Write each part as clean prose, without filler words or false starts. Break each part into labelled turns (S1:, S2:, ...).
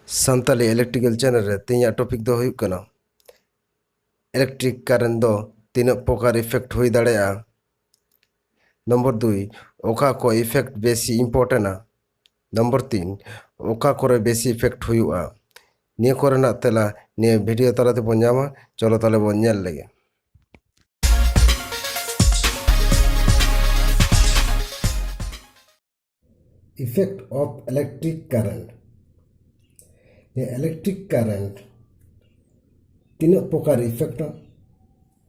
S1: Santali electrical channel ᱨᱮ ᱛᱮᱦᱮᱧᱟᱜ ᱴᱚᱯᱤक ᱫᱚ ᱦᱩᱭᱩᱜ ᱠᱟᱱᱟ इलेक्ट्रिक कारेंट दो तीनों प्रकार इफेक्ट हुई दाड़ेया। नंबर 2 ओका को इफेक्ट बेसी इम्पोर्टेंट। नंबर 3 ओका कोरे बेसी इफेक्ट हुआ निये कोरेना तेला निये वीडियो तालाते बोन ᱧᱟᱢᱟ। चलो ताले बोन ᱧᱮᱞ लेगे। Effect of electric current. ये इलेक्ट्रिक करंट तीनों प्रकार इफेक्ट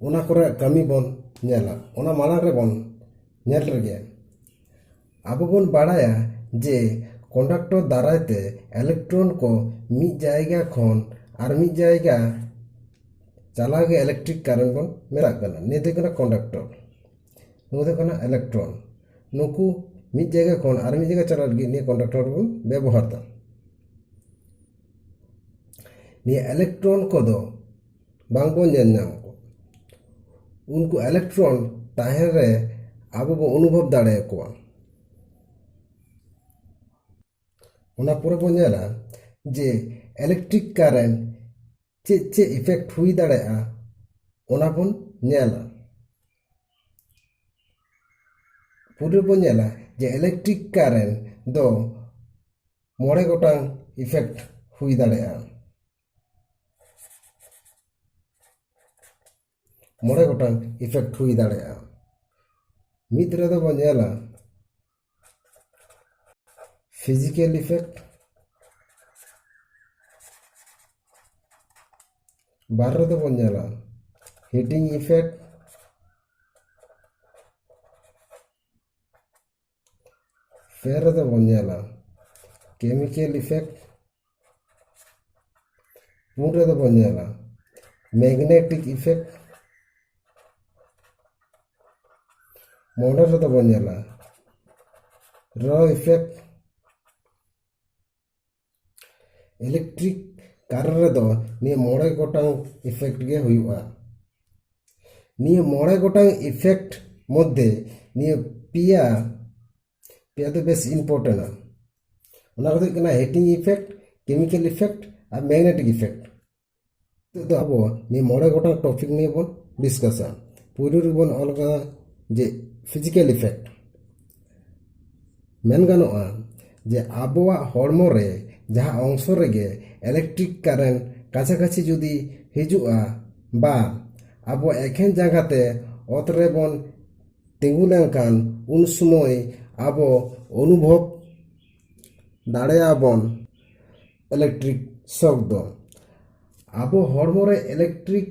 S1: ओना कोरे कमी बोन नेला ओना मालांग रे बोन नेल रेगे आबो बोन बाड़ाया जे कंडक्टर दारायते इलेक्ट्रॉन को मिद जायगा खन आर मिद जायगा चालागे इलेक्ट्रिक करंट बोन मेरा कना ने दे कना कंडक्टर नु दे कना इलेक्ट्रॉन नुकु मिद जायगा खन आर मिद जायगा चला लगी ने कंडक्टर बोन व्यवहार दा ने इलेक्ट्रॉन को दो बांगबोन जाननाम को उनको इलेक्ट्रॉन ताहेन रे आबो बो अनुभव दाड़े को ओना पुरो बो नेला जे इलेक्ट्रिक करंट चे इफेक्ट हुई दाड़ेया ओना बोन नेला पुरो बो नेला जे इलेक्ट्रिक करंट दो मोड़े गोटांग इफेक्ट हुई दाड़ेया मोड़े गोटांग इफेक्ट हुई दाड़ेया मिद रे दो बो नेला फिजिकल इफेक्ट बार रे दो बो नेला हीटिंग इफेक्ट फेर रे दो बो नेला केमिकल इफेक्ट पुन रे दो बो नेला मैग्नेटिक इफेक्ट मोड़े रे दो बो नेला रॉ इफेक्ट इलेक्ट्रिक करंट रे दो निये मोड़े गोटांग इफेक्ट गे हुआ निये मोड़े गोटांग इफेक्ट मध्य निये पिया तो बेस इम्पोर्टेंट ओना को कना हीटिंग इफेक्ट केमिकल इफेक्ट और मैग्नेटिक इफेक्ट तो अब निये मोड़े गोटांग टॉपिक निये बोन डिस्कशन पुरो रे बोन ऑल का जे फिजिकल इफेक्ट मेन गानोआ जे आबोआ हॉर्मो रे जहाँ अंश रेगे इलेक्ट्रिक करंट काछा काछि जुदी हिजुआ बा आबो एखेन जागाते ओत रे बोन तिंगु लेनकान उन समय आबो अनुभव दाड़ेया बोन इलेक्ट्रिक शॉक दो आबो हॉर्मो रे इलेक्ट्रिक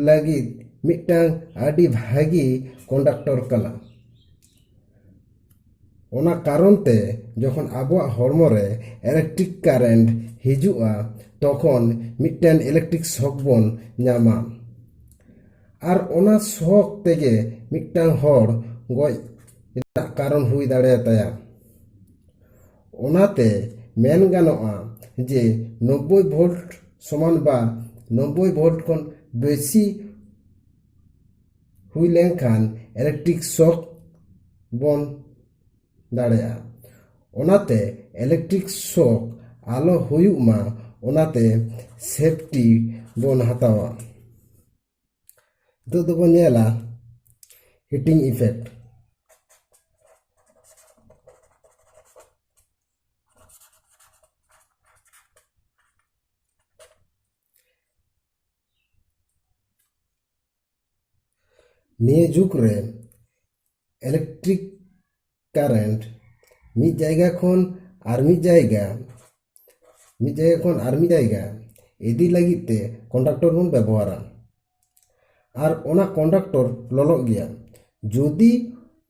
S1: लगी मिटांग आडी भागी कंडक्टर कना ओना कारण ते जखन आबो हॉर्मो रे इलेक्ट्रिक करंट हिजुआ तखन मिटन इलेक्ट्रिक शॉक बोन ᱧᱟᱢᱟ आर ओना शॉक तेगे मिटन हॉर गoj कारण हुई दाड़ेयाताया ओनाते मेन गानोआ जे 90 भोल्ट समान बा 90 भोल्ट खन बेसी हुई लेनखान इलेक्ट्रिक शॉक बोन दाड़ेया ओनाते इलेक्ट्रिक शॉक आलो हुयुग मा ओनाते सेफ्टी बोन हतावा दो बो नेला हीटिंग इफेक्ट निये जुग रे इलेक्ट्रिक करंट मिद जायगा खन आर मिद जायगा खन आर मिद जायगा इदी लगित ते कंडक्टर बोन व्यवहारा आर ओना कंडक्टर ललो गया जदि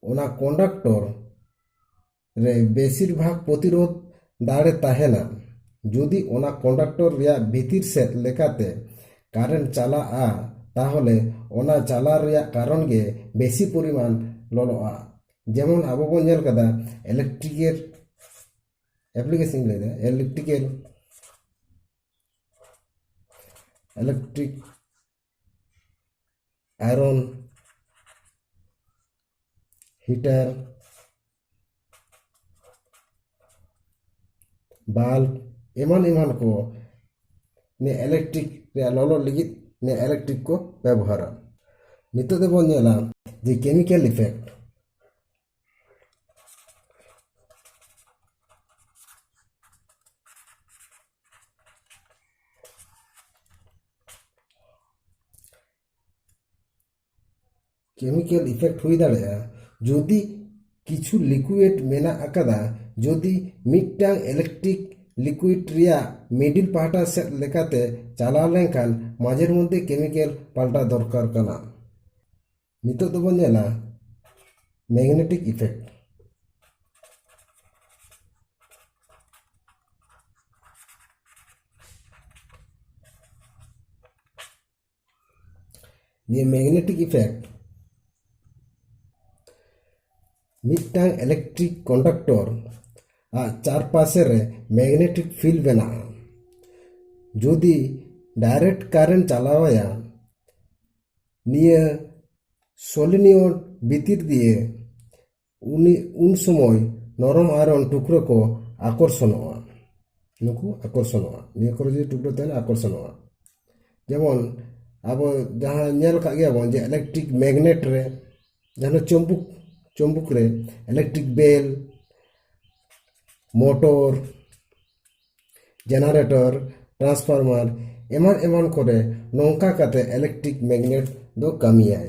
S1: ओना कंडक्टर रे बेसिर भाग प्रतिरोध दाड़े ताहेना जदि ओना कंडक्टर रिया भीतर से लेकाते कारेंट चला आ ताहले ओना चला रिया कारण गे बेसी परिमाण ललोआ जेमन आबो बोन नेल कदा इलेक्ट्रिकल एप्लीकेशन लेदा इलेक्ट्रिक आयरन हीटर बाल्ब ᱮᱢᱟᱱ ᱮᱢᱟᱱ ᱠᱚ ᱱᱤᱭᱟᱹ ᱤᱞᱮᱠᱴᱨᱤᱠ ᱨᱮᱭᱟᱜ ᱞᱚᱞᱚ ᱞᱟᱹᱜᱤᱫ ᱱᱤᱭᱟᱹ ᱤᱞᱮᱠᱴᱨᱤक को ব্যবহারা। নিতোগ দেবন নেলা যে কেমিক্যাল ইফেক্ট কেমিক্যাল ইফেক্ট ᱦᱩᱭ ᱫᱟᱲᱮᱭᱟᱜᱼᱟ ᱡᱩᱫᱤ ᱠᱤᱪᱷᱩ ᱞᱤᱠᱩইᱰ ᱢᱮᱱᱟᱜ ᱟᱠᱟᱫᱟ ᱡᱩᱫᱤ ᱢᱤᱫᱴᱟᱝ ইলেকট্রিক লিকুইড ᱨᱮᱭᱟᱜ মিডিল পাহাটা সেট লেকাতে চালাও লেনখান মাঝের মধ্যে কেমিক্যাল পাল্টা দরকার কানা। নিতোগ দেবন নেলা ম্যাগনেটিক ইফেক্ট। নিয়ে ম্যাগনেটিক ইফেক্ট मिट्टांग इलेक्ट्रिक कंडक्टर चारपाशे रे मैग्नेटिक फील्ड बना जोदी डायरेक्ट कारेंट चलावाया निये सोलिनियड भीतर दिए उन समय नरम आयरन टुकरो को आकर्षणोआ नुकु आकर्षणोआ निये करे जे टुकरो तहन आकर्षणोआ जेमन अब जहाँ नेल का गया बन जे इलेक्ट्रिक मैग्नेट रे जहाँ चुंबक रे electric bell motor generator transformer एमान एमान करे नौका काते इलेक्ट्रिक मैग्नेट दो कामियाय।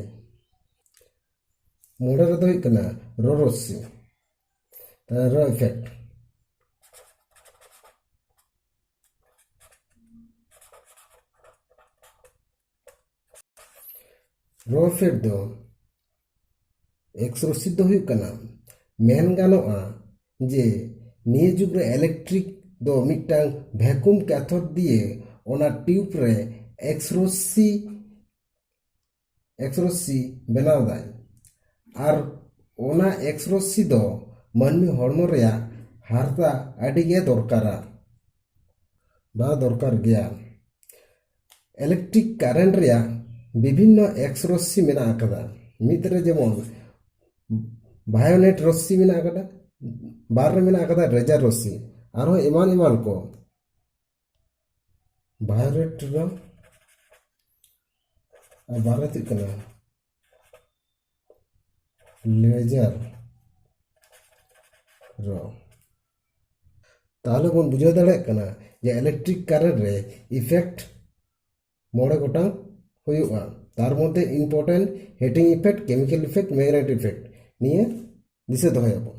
S1: मोड़े रे दो इकना रो रस्सी रो इफेक्ट रो इफेक्ट दो एक्स रस्सी दो हुई कना मेन गानोआ जे निये जुग रे इलेक्ट्रिक दो मिटांग वैक्यूम कैथोड दिए ओना ट्यूब रे एक्स रस्सी बनाव दाय आर ओना एक्स रस्सी दो मानवी हड़मो रेया हारता आडी गे दरकारा बा दरकार गया। इलेक्ट्रिक कारेंट रेया विभिन्न एक्स रस्सी मेना आकदा मितरे जेमन भायोलेट रस्सी मेना आकदा बार रे मेना आकदा रेजर रस्सी आरो एमान एमान को भायोलेट रो बार रे कना लेजर रो ताहले बन बुझाव दाड़े कना जे इलेक्ट्रिक कारेंट रे इफेक्ट मोड़े गोटांग हुयुआ तार मध्य important heating effect chemical effect magnetic effect निये दिसे दोहयाबो।